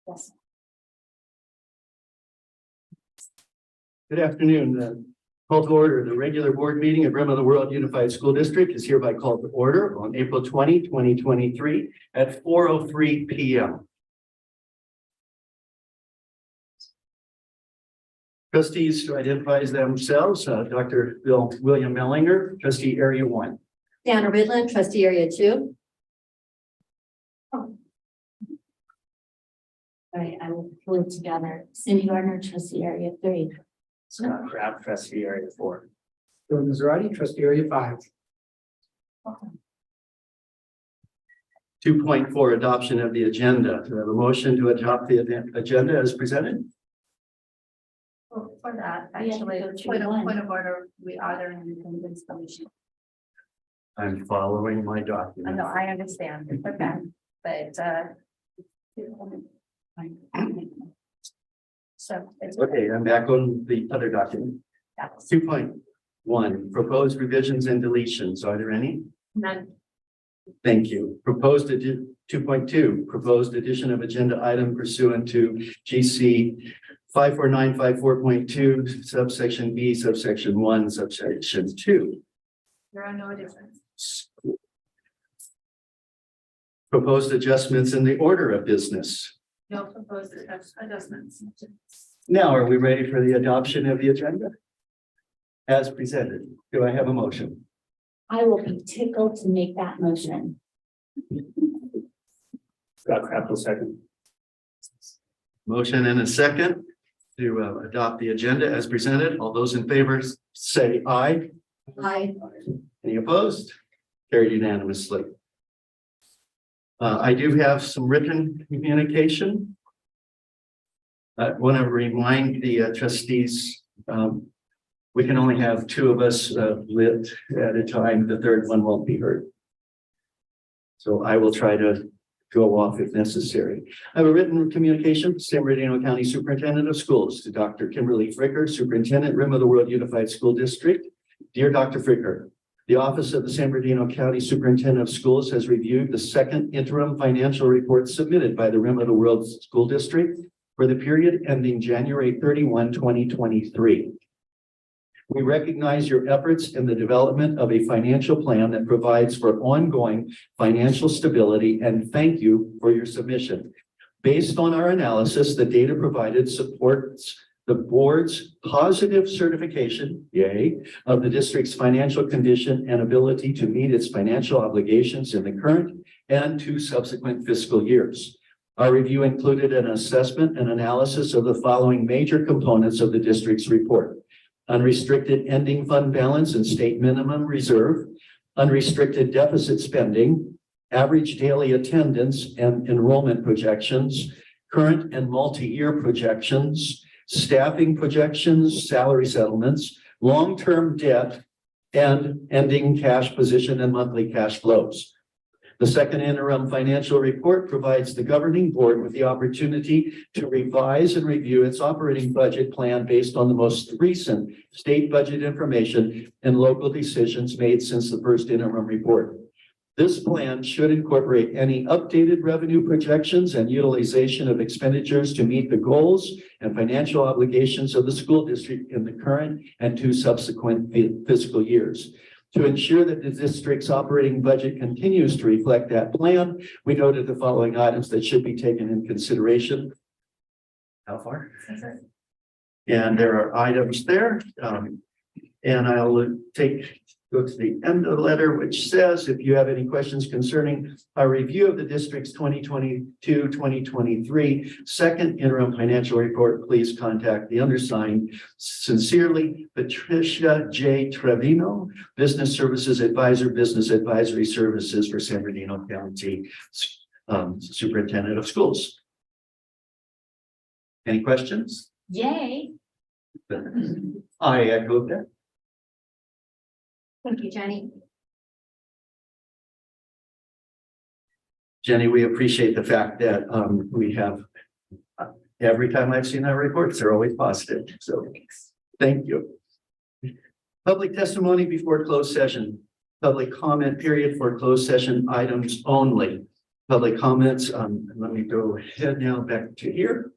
Yes. Good afternoon. Call to order. The regular board meeting of Rim of the World Unified School District is hereby called to order on April 20, 2023 at 4:03 p.m. Trustees to identify themselves, Dr. William Mellinger, trustee area 1. Dana Ridland, trustee area 2. All right, I will pull it together. Cindy Gardner, trustee area 3. Scott Crabb, trustee area 4. Bill Maserati, trustee area 5. 2.4 adoption of the agenda. Do I have a motion to adopt the agenda as presented? Well, for that, We have to actually, go to point one. of order, we are there in attendance commission. I'm following my I document. know, I understand, okay, but, so. it's Okay, I'm back on the other document. Yeah. 2.1, proposed revisions and deletions. Are there any? None. Thank you. 2.2, proposed addition of agenda item pursuant to GC 54954.2 subsection B subsection 1 subsection 2. There are no additions. Proposed adjustments in the order of business. No proposed adjustments. Now, are we ready for the adoption of the agenda? As presented, do I have a motion? I will be tickled to make that motion. Scott Craft, second. Motion and a second to adopt the agenda as presented. All those in favor say aye. Aye. Any opposed? Carried unanimously. I do have some written communication. I want to remind the trustees, we can only have 2 of us lit at a time. The third one won't be heard. So I will try to go off if necessary. I have a written communication, San Bernardino County Superintendent of Schools, to Dr. Kimberly Fricker, Superintendent, Rim of the World Unified School District. Dear Dr. Fricker, the Office of the San Bernardino County Superintendent of Schools has reviewed the second interim financial report submitted by the Rim of the World School District for the period ending January 31, 2023. We recognize your efforts in the development of a financial plan that provides for ongoing financial stability and thank you for your submission. Based on our analysis, the data provided supports the board's positive certification, yay, of the district's financial condition and ability to meet its financial obligations in the current and 2 subsequent fiscal years. Our review included an assessment and analysis of the following major components of the district's report: unrestricted ending fund balance and state minimum reserve, unrestricted deficit spending, average daily attendance and enrollment projections, current and multi-year projections, staffing projections, salary settlements, long-term debt, and ending cash position and monthly cash flows. The second interim financial report provides the governing board with the opportunity to revise and review its operating budget plan based on the most recent state budget information and local decisions made since the first interim report. This plan should incorporate any updated revenue projections and utilization of expenditures to meet the goals and financial obligations of the school district in the current and 2 subsequent fiscal years. To ensure that the district's operating budget continues to reflect that plan, we noted the following items that should be taken in consideration. How far? And there are items there. And I'll go to the end of the letter, which says, if you have any questions concerning our review of the district's 2022-2023 second interim financial report, please contact the undersigned. Sincerely, Patricia J. Trevino, Business Services Advisor, Business Advisory Services for San Bernardino County Superintendent of Schools. Any questions? Yay. I echo that. Thank you, Jenny. Jenny, we appreciate the fact that we have, every time I've seen our reports, they're always positive. So thank you. Public testimony before closed session. public comment period for closed session items only. Public comments, let me go ahead now back to here.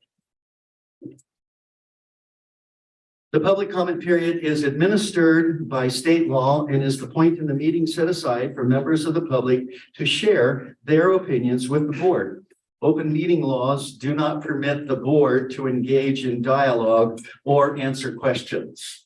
The public comment period is administered by state law and is the point in the meeting set aside for members of the public to share their opinions with the board. Open meeting laws do not permit the board to engage in dialogue or answer questions.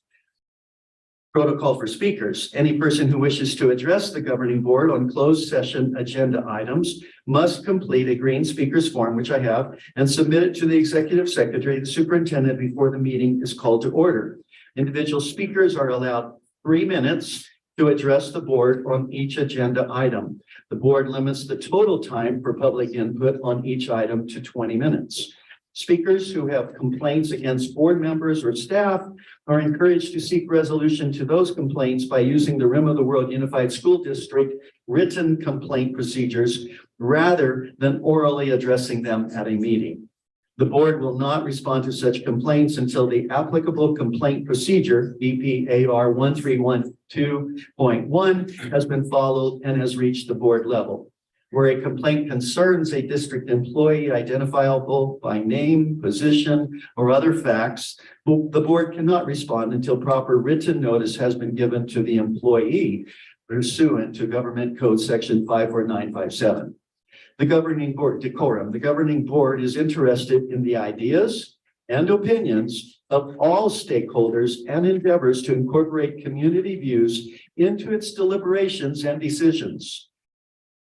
Protocol for speakers. Any person who wishes to address the governing board on closed session agenda items must complete a green speakers form, which I have, and submit it to the executive secretary, the superintendent, before the meeting is called to order. Individual speakers are allowed 3 minutes to address the board on each agenda item. The board limits the total time for public input on each item to 20 minutes. Speakers who have complaints against board members or staff are encouraged to seek resolution to those complaints by using the Rim of the World Unified School District written complaint procedures rather than orally addressing them at a meeting. The board will not respond to such complaints until the applicable complaint procedure, BPAR 1312.1, has been followed and has reached the board level. Where a complaint concerns a district employee identifiable by name, position, or other facts, the board cannot respond until proper written notice has been given to the employee pursuant to Government Code Section 54957. The governing board decorum. The governing board is interested in the ideas and opinions of all stakeholders and endeavors to incorporate community views into its deliberations and decisions.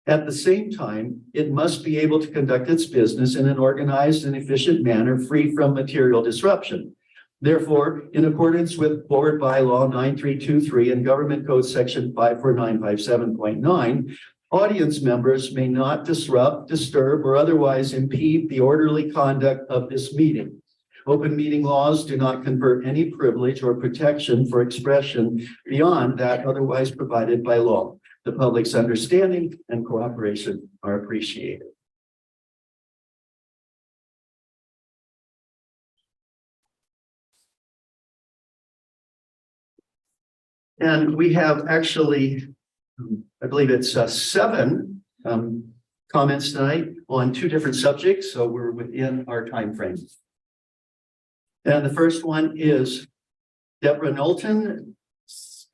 At the same time, it must be able to conduct its business in an organized and efficient manner, free from material disruption. Therefore, in accordance with Board Bylaw 9323 and Government Code Section 54957.9, audience members may not disrupt, disturb, or otherwise impede the orderly conduct of this meeting. Open meeting laws do not confer any privilege or protection for expression beyond that otherwise provided by law. The public's understanding and cooperation are appreciated. And we have actually, I believe it's 7 comments tonight on 2 different subjects, so we're within our time frame. And the first one is Deborah Knowlton.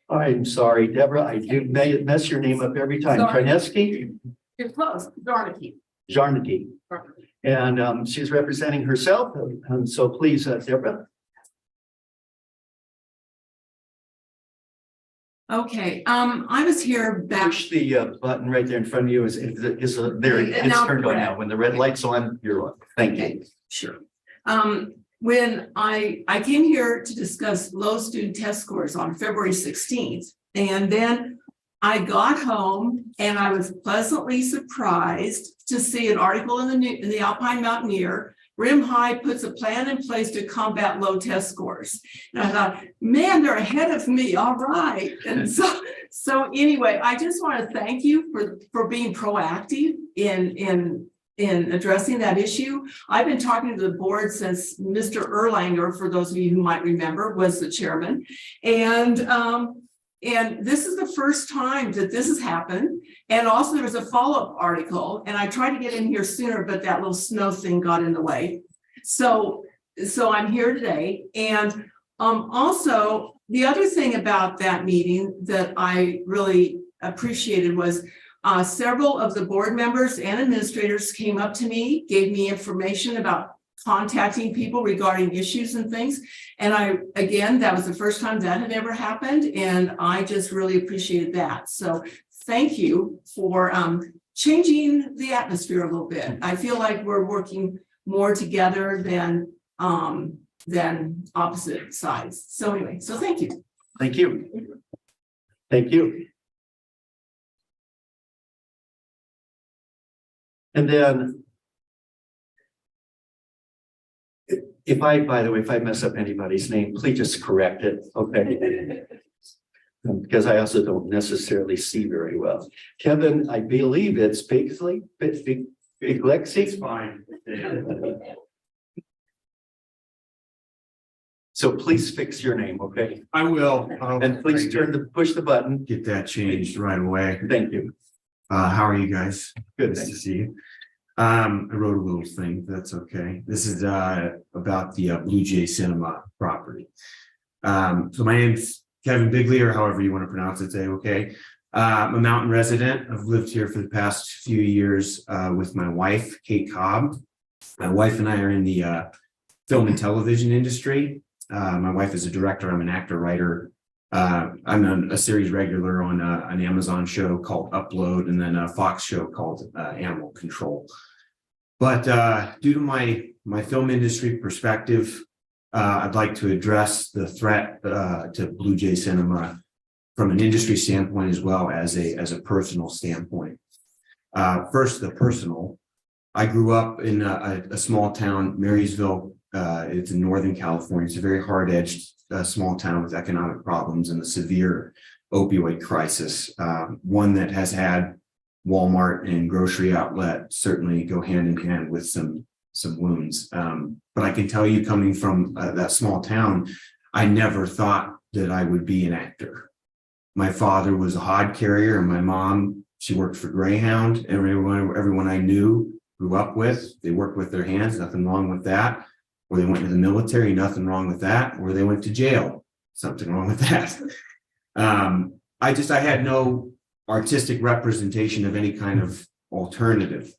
I'm sorry, Deborah, I do mess your name up every time. Sorry. Trineski? You're close, Garnicky. Jarnicki. And she's representing herself. And so please, Deborah. Okay, I was here back, Push the button right there in front of you. Is there? It's now turned on red. now. When the red light's on, you're on. Thank you. okay, sure. When I came here to discuss low student test scores on February 16th, and then I got home and I was pleasantly surprised to see an article in the Alpine Mountaineer. Rim High puts a plan in place to combat low test scores. And I thought, man, they're ahead of me. All right. And so anyway, I just want to thank you for being proactive in addressing that issue. I've been talking to the board since Mr. Erlanger, for those of you who might remember, was the chairman. And this is the first time that this has happened. And also there was a follow-up article, and I tried to get in here sooner, but that little snow thing got in the way. So I'm here today. And also the other thing about that meeting that I really appreciated was several of the board members and administrators came up to me, gave me information about contacting people regarding issues and things. And that was the first time that had ever happened. And I just really appreciated that. So thank you for changing the atmosphere a little bit. I feel like we're working more together than opposite sides. So anyway, so thank you. Thank you. Thank you. And then if I mess up anybody's name, please just correct it, okay? Because I also don't necessarily see very well. Kevin, I believe it's Bigsley, Biglexi? It's fine. So please fix your name, okay? I will. And please push the button. Get that changed right away. Thank you. How are you guys? Good. Nice to see you. I wrote a little thing, that's okay. This is about the Blue Jay Cinema property. So my name's Kevin Bigley, or however you want to pronounce it, say okay. I'm a mountain resident. I've lived here for the past few years with my wife, Kate Cobb. My wife and I are in the film and television industry. My wife is a director. I'm an actor, writer. I'm a series regular on an Amazon show called Upload, and then a Fox show called Animal Control. But due to my film industry perspective, I'd like to address the threat to Blue Jay Cinema from an industry standpoint as well as a personal standpoint. First, the personal. I grew up in a small town, Marysville. It's in Northern California. It's a very hard-edged small town with economic problems and a severe opioid crisis. One that has had Walmart and grocery outlet certainly go hand in hand with some wounds. But I can tell you, coming from that small town, I never thought that I would be an actor. My father was a hod carrier, and my mom, she worked for Greyhound. Everyone I knew, grew up with, they worked with their hands, nothing wrong with that. Or they went to the military, nothing wrong with that. Or they went to jail, something wrong with that. I had no artistic representation of any kind of alternative.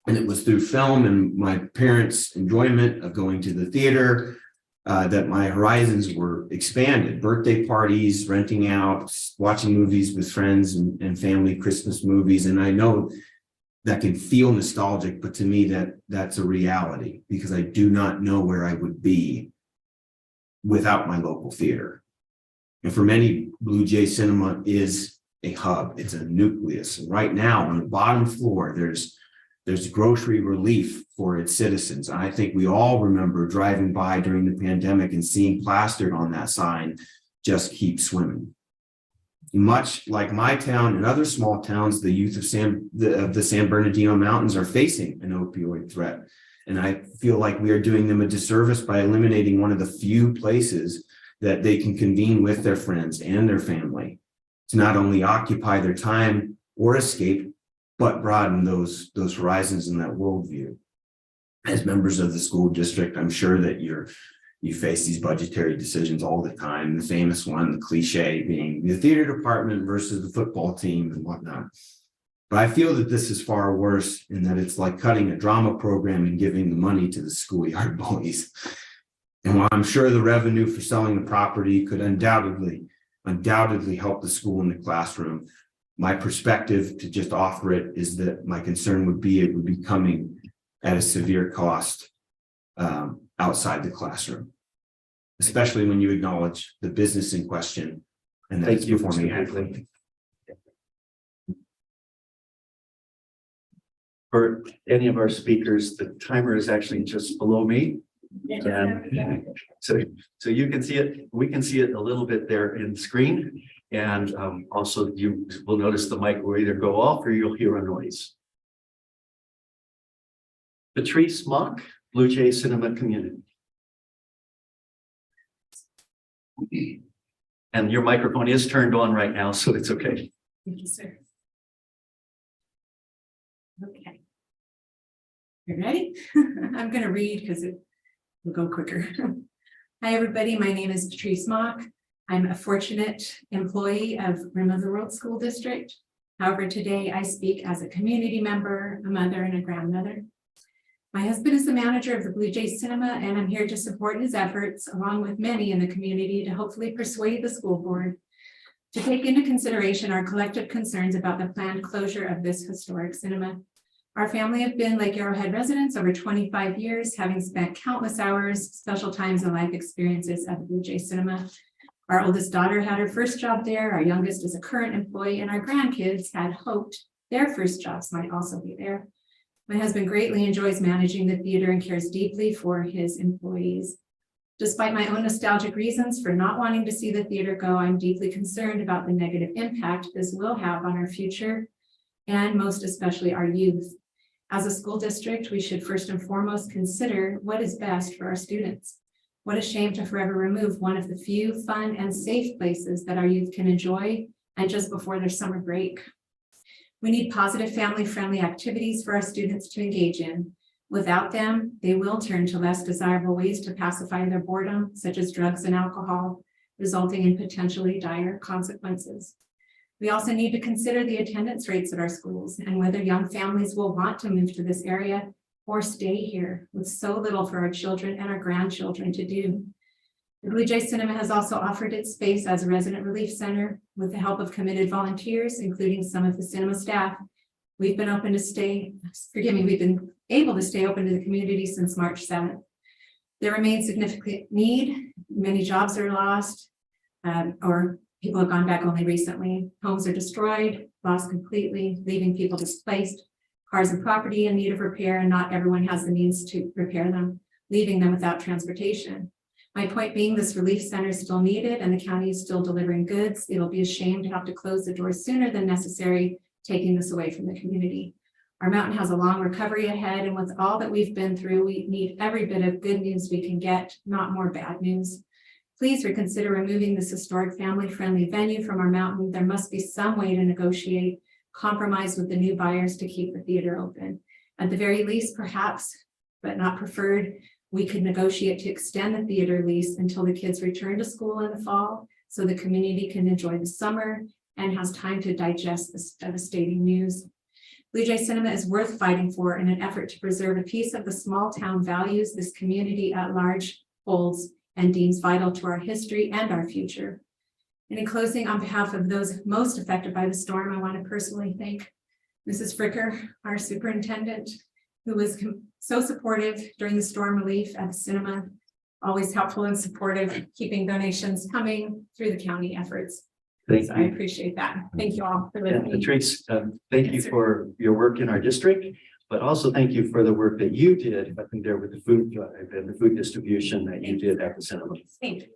And it was through film and my parents' enjoyment of going to the theater that my horizons were expanded. Birthday parties, renting out, watching movies with friends and family, Christmas movies. And I know that can feel nostalgic, but to me that's a reality, because I do not know where I would be without my local theater. And for many, Blue Jay Cinema is a hub. It's a nucleus. And right now on the bottom floor, there's grocery relief for its citizens. And I think we all remember driving by during the pandemic and seeing plastered on that sign, "Just keep swimming." Much like my town and other small towns, the youth of the San Bernardino Mountains are facing an opioid threat. And I feel like we are doing them a disservice by eliminating one of the few places that they can convene with their friends and their family to not only occupy their time or escape, but broaden those horizons in that worldview. As members of the school district, I'm sure that you face these budgetary decisions all the time. The famous one, the cliche, being the theater department versus the football team and whatnot. But I feel that this is far worse in that it's like cutting a drama program and giving the money to the schoolyard bullies. And while I'm sure the revenue for selling the property could undoubtedly help the school in the classroom, my perspective to just offer it is that my concern would be it would be coming at a severe cost outside the classroom, especially when you acknowledge the business in question and that it's performing adequately. For any of our speakers, the timer is actually just below me. And so you can see it, we can see it a little bit there in screen. And also you will notice the mic will either go off or you'll hear a noise. Patrice Mock, Blue Jay Cinema Community. And your microphone is turned on right now, so it's okay. Thank you, sir. Okay. You ready? I'm going to read because it will go quicker. Hi, everybody. My name is Patrice Mock. I'm a fortunate employee of Rim of the World School District. However, today I speak as a community member, a mother, and a grandmother. My husband is the manager of the Blue Jay Cinema, and I'm here to support his efforts, along with many in the community, to hopefully persuade the school board to take into consideration our collective concerns about the planned closure of this historic cinema. Our family have been Lake Arrowhead residents over 25 years, having spent countless hours, special times, and life experiences at the Blue Jay Cinema. Our oldest daughter had her first job there, our youngest is a current employee, and our grandkids had hoped their first jobs might also be there. My husband greatly enjoys managing the theater and cares deeply for his employees. Despite my own nostalgic reasons for not wanting to see the theater go, I'm deeply concerned about the negative impact this will have on our future, and most especially our youth. As a school district, we should first and foremost consider what is best for our students. What a shame to forever remove one of the few fun and safe places that our youth can enjoy, and just before their summer break. We need positive family-friendly activities for our students to engage in. Without them, they will turn to less desirable ways to pacify their boredom, such as drugs and alcohol, resulting in potentially dire consequences. We also need to consider the attendance rates at our schools and whether young families will want to move to this area or stay here with so little for our children and our grandchildren to do. The Blue Jay Cinema has also offered its space as a resident relief center with the help of committed volunteers, including some of the cinema staff. We've been able to stay open to the community since March 7th. There remains significant need. Many jobs are lost, or people have gone back only recently. Homes are destroyed, lost completely, leaving people displaced. Cars and property in need of repair, and not everyone has the means to repair them, leaving them without transportation. My point being, this relief center is still needed and the county is still delivering goods. It'll be a shame to have to close the doors sooner than necessary, taking this away from the community. Our mountain has a long recovery ahead, and with all that we've been through, we need every bit of good news we can get, not more bad news. Please reconsider removing this historic family-friendly venue from our mountain. There must be some way to negotiate compromise with the new buyers to keep the theater open. At the very least, perhaps, but not preferred, we could negotiate to extend the theater lease until the kids return to school in the fall, so the community can enjoy the summer and has time to digest this devastating news. Blue Jay Cinema is worth fighting for in an effort to preserve a piece of the small town values this community at large holds and deems vital to our history and our future. And in closing, on behalf of those most affected by the storm, I want to personally thank Mrs. Fricker, our superintendent, who was so supportive during the storm relief at the cinema, always helpful and supportive, keeping donations coming through the county efforts. Thank So I you. appreciate that. Thank you all for And listening. Patrice, thank you Yes, sir. for your work in our district, but also thank you for the work that you did up there with the food drive and the food distribution that you did at the cinema. Thank you.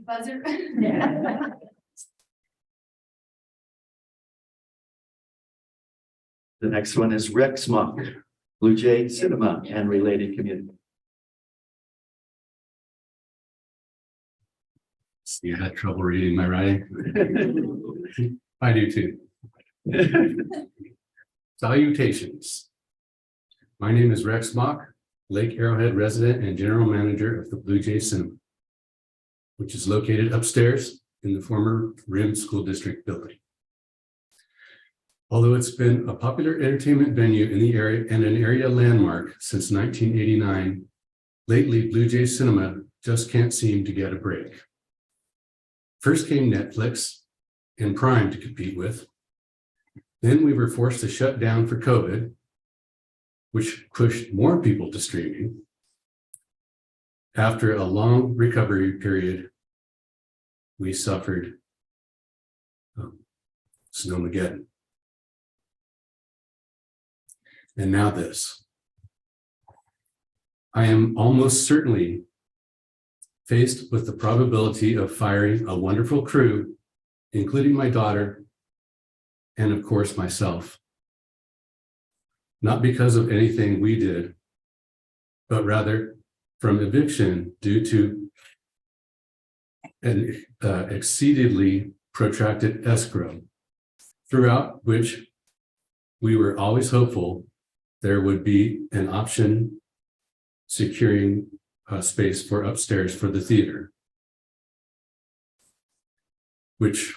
Buzzer. The next one is Rex Mock, Blue Jay Cinema and related community. You had trouble reading my writing? I do too. Salutations. My name is Rex Mock, Lake Arrowhead resident and general manager of the Blue Jay Cinema, which is located upstairs in the former Rim School District building. Although it's been a popular entertainment venue in the area and an area landmark since 1989, lately Blue Jay Cinema just can't seem to get a break. First came Netflix and Prime to compete with. Then we were forced to shut down for COVID, which pushed more people to streaming. After a long recovery period, we suffered Snowmageddon. And now this. I am almost certainly faced with the probability of firing a wonderful crew, including my daughter, and of course myself. Not because of anything we did, but rather from eviction due to an exceedingly protracted escrow, throughout which we were always hopeful there would be an option securing space for upstairs for the theater, which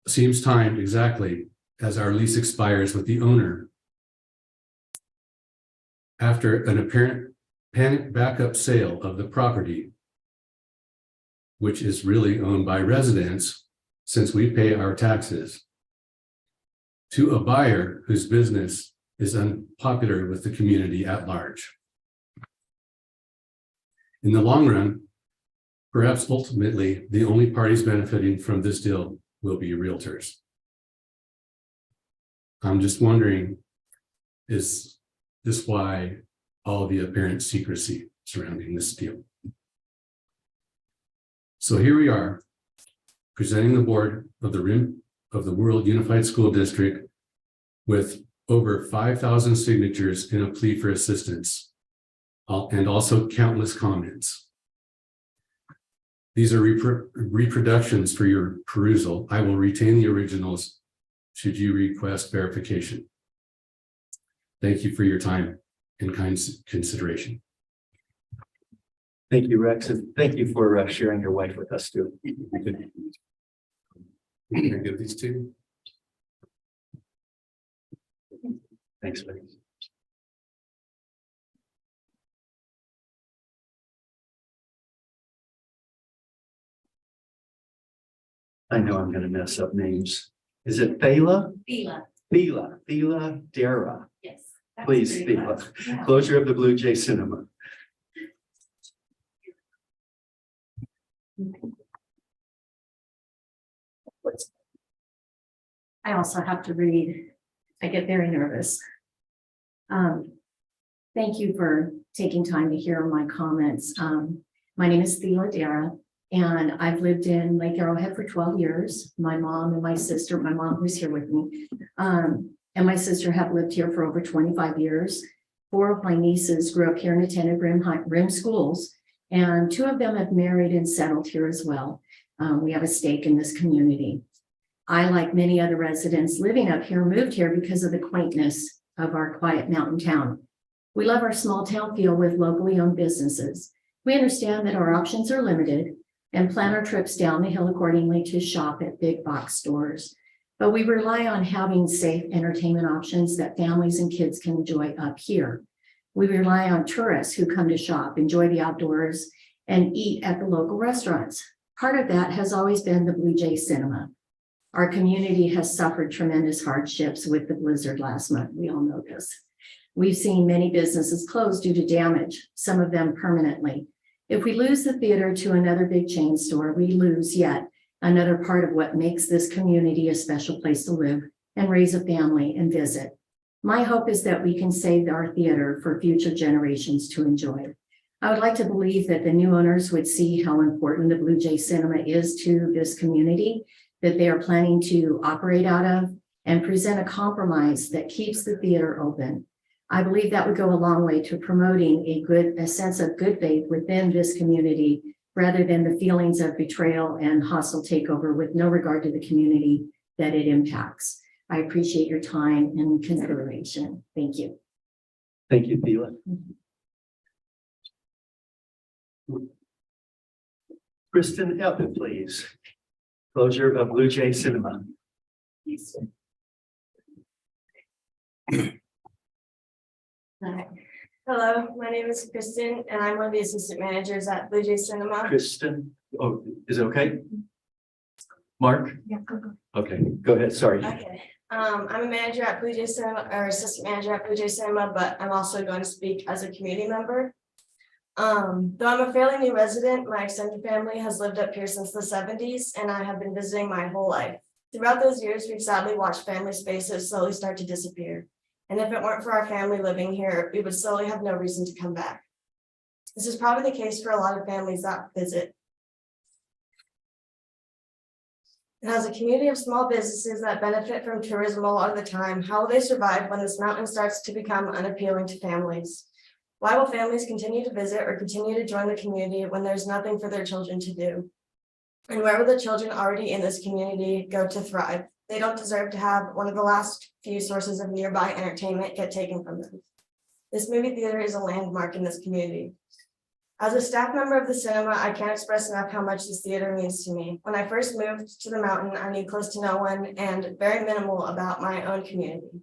seems timed exactly as our lease expires with the owner. After an apparent panic backup sale of the property, which is really owned by residents since we pay our taxes, to a buyer whose business is unpopular with the community at large. In the long run, perhaps ultimately, the only parties benefiting from this deal will be realtors. I'm just wondering, is this why all the apparent secrecy surrounding this deal? So here we are, presenting the board of the Rim of the World Unified School District with over 5,000 signatures in a plea for assistance, and also countless comments. These are reproductions for your perusal. I will retain the originals should you request verification. Thank you for your time and kind consideration. Thank you, Rex, and thank you for sharing your wife with us too. Can I give these to you? Thanks, Rex. I know I'm gonna mess up names. Is it Thela? Fila, Thela Dara. yes. Please, Thela. Closure of the Blue Jay Cinema. I also have to read. I get very nervous. Thank you for taking time to hear my comments. My name is Thela Dara, and I've lived in Lake Arrowhead for 12 years. My mom and my sister, my mom who's here with me, and my sister have lived here for over 25 years. 4 of my nieces grew up here and attended Rim schools, and 2 of them have married and settled here as well. We have a stake in this community. I, like many other residents living up here, moved here because of the quaintness of our quiet mountain town. We love our small town feel with locally owned businesses. We understand that our options are limited and plan our trips down the hill accordingly to shop at big box stores. But we rely on having safe entertainment options that families and kids can enjoy up here. We rely on tourists who come to shop, enjoy the outdoors, and eat at the local restaurants. Part of that has always been the Blue Jay Cinema. Our community has suffered tremendous hardships with the blizzard last month. We all know this. We've seen many businesses close due to damage, some of them permanently. If we lose the theater to another big chain store, we lose yet another part of what makes this community a special place to live and raise a family and visit. My hope is that we can save our theater for future generations to enjoy. I would like to believe that the new owners would see how important the Blue Jay Cinema is to this community that they are planning to operate out of, and present a compromise that keeps the theater open. I believe that would go a long way to promoting a sense of good faith within this community, rather than the feelings of betrayal and hostile takeover with no regard to the community that it impacts. I appreciate your time and consideration. Thank you. Thank you, Thela. Kristen Eppin, please. Closure of Blue Jay Cinema. Hello, my name is Kristen and I'm one of the assistant managers at Blue Jay Cinema. Kristen, oh, is it okay? Mark? Yeah, go. Okay, go ahead, sorry. Okay, I'm a manager at Blue Jay Cinema, or assistant manager at Blue Jay Cinema, but I'm also going to speak as a community member. Though I'm a fairly new resident, my extended family has lived up here since the 70s and I have been visiting my whole life. Throughout those years, we've sadly watched family spaces slowly start to disappear. And if it weren't for our family living here, we would slowly have no reason to come back. This is probably the case for a lot of families that visit. It has a community of small businesses that benefit from tourism a lot of the time. How will they survive when this mountain starts to become unappealing to families? Why will families continue to visit or continue to join the community when there's nothing for their children to do? And where will the children already in this community go to thrive? They don't deserve to have one of the last few sources of nearby entertainment get taken from them. This movie theater is a landmark in this community. As a staff member of the cinema, I can't express enough how much this theater means to me. When I first moved to the mountain, I knew close to no one and very minimal about my own community.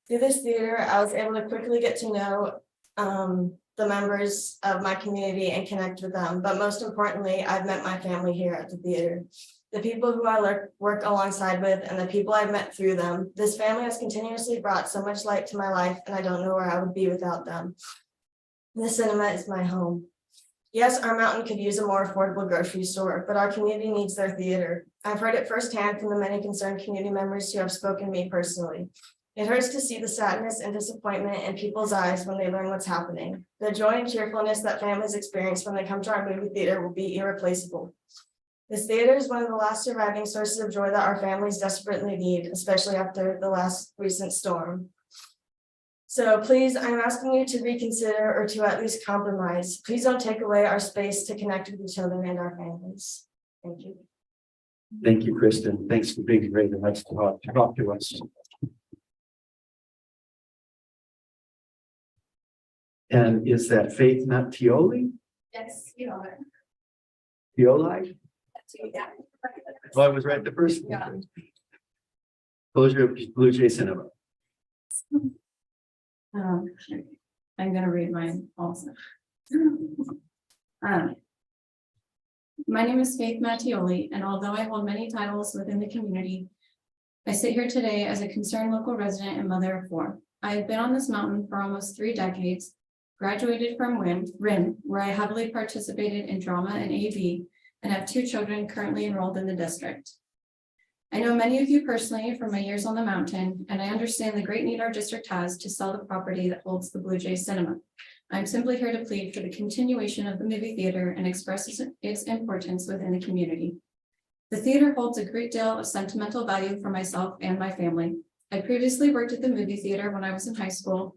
Through this theater, I was able to quickly get to know the members of my community and connect with them. But most importantly, I've met my family here at the theater. The people who I work alongside with and the people I've met through them. This family has continuously brought so much light to my life and I don't know where I would be without them. The cinema is my home. Yes, our mountain could use a more affordable grocery store, but our community needs their theater. I've heard it firsthand from the many concerned community members who have spoken to me personally. It hurts to see the sadness and disappointment in people's eyes when they learn what's happening. The joy and cheerfulness that families experience when they come to our movie theater will be irreplaceable. This theater is one of the last surviving sources of joy that our families desperately need, especially after the last recent storm. So please, I'm asking you to reconsider or to at least compromise. Please don't take away our space to connect with each other and our families. Thank you. Thank you, Kristen. Thanks for being great and let's talk to us. And is that Faith Mattioli? Yes, you are. Tioli? Yeah. Oh, I was right the first Yeah. time. Closure of Blue Jay Cinema. I'm gonna read mine also. My name is Faith Mattioli, and although I hold many titles within the community, I sit here today as a concerned local resident and mother of four. I have been on this mountain for almost 3 decades, graduated from RIM, where I heavily participated in drama and AV, and have 2 children currently enrolled in the district. I know many of you personally from my years on the mountain, and I understand the great need our district has to sell the property that holds the Blue Jay Cinema. I'm simply here to plead for the continuation of the movie theater and express its importance within the community. The theater holds a great deal of sentimental value for myself and my family. I previously worked at the movie theater when I was in high school.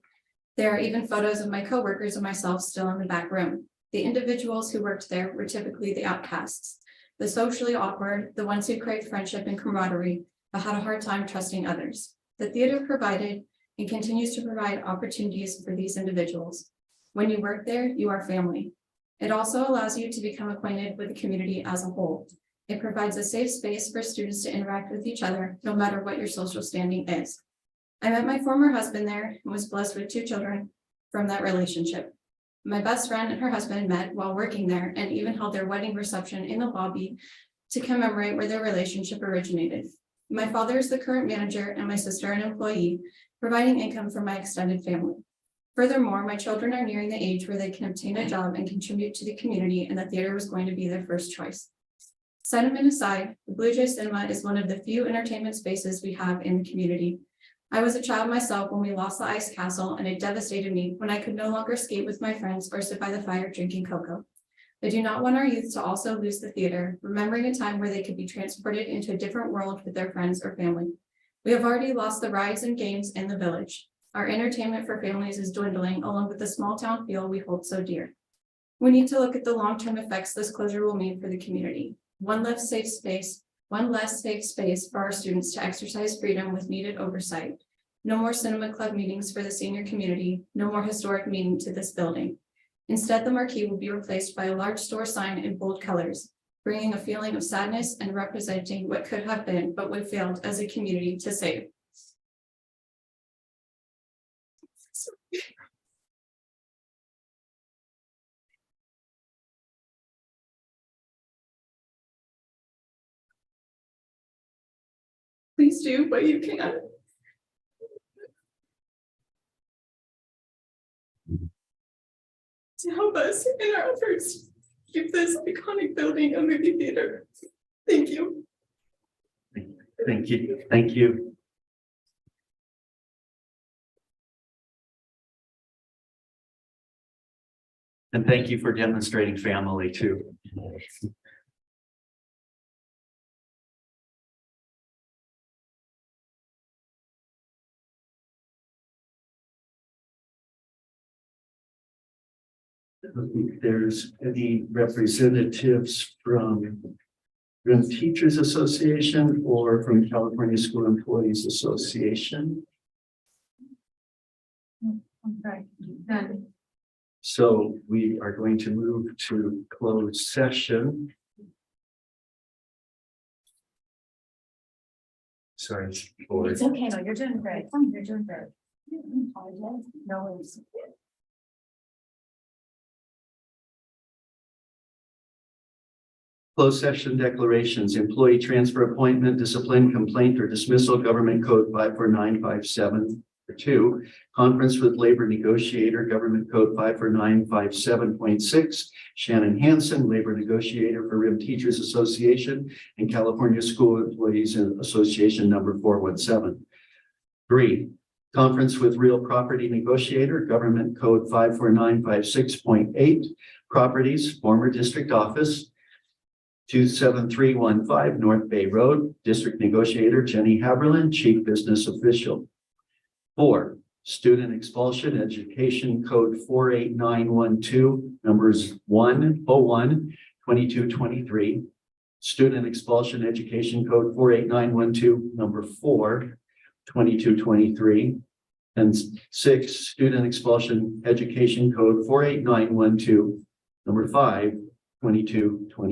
There are even photos of my coworkers and myself still in the back room. The individuals who worked there were typically the outcasts, the socially awkward, the ones who craved friendship and camaraderie, but had a hard time trusting others. The theater provided and continues to provide opportunities for these individuals. When you work there, you are family. It also allows you to become acquainted with the community as a whole. It provides a safe space for students to interact with each other, no matter what your social standing is. I met my former husband there and was blessed with 2 children from that relationship. My best friend and her husband met while working there and even held their wedding reception in the lobby to commemorate where their relationship originated. My father is the current manager and my sister an employee, providing income for my extended family. Furthermore, my children are nearing the age where they can obtain a job and contribute to the community, and the theater was going to be their first choice. Sentiment aside, the Blue Jay Cinema is one of the few entertainment spaces we have in the community. I was a child myself when we lost the ice castle, and it devastated me when I could no longer skate with my friends or sit by the fire drinking cocoa. I do not want our youth to also lose the theater, remembering a time where they could be transported into a different world with their friends or family. We have already lost the rides and games in the village. Our entertainment for families is dwindling, along with the small town feel we hold so dear. We need to look at the long-term effects this closure will mean for the community. One less safe space for our students to exercise freedom with needed oversight. No more cinema club meetings for the senior community, no more historic meeting to this building. Instead, the marquee will be replaced by a large store sign in bold colors, bringing a feeling of sadness and representing what could have been, but we failed as a community to save. Please do what you can to help us in our efforts to keep this iconic building a movie theater. Thank you. Thank you. Thank you. And thank you for demonstrating family too. There's any representatives from RIM Teachers Association or from California School Employees Association? Okay, good. So we are going to move to closed session. Sorry. It's okay, no, you're doing great. You're doing great. No worries. Closed session declarations, employee transfer, appointment, discipline, complaint, or dismissal, Government Code 54957-2, conference with labor negotiator, Government Code 54957.6, Shannon Hansen, labor negotiator for RIM Teachers Association and California School Employees Association number 417. 3, conference with real property negotiator, Government Code 54956.8, properties, former district office, 27315 North Bay Road, District Negotiator Jenny Haberlin, Chief Business Official. 4, Student Expulsion Education Code 48912, numbers 101, 2223. Student Expulsion Education Code 48912, number 4, 2223. And 6, Student Expulsion Education Code 48912, number 5, 2223.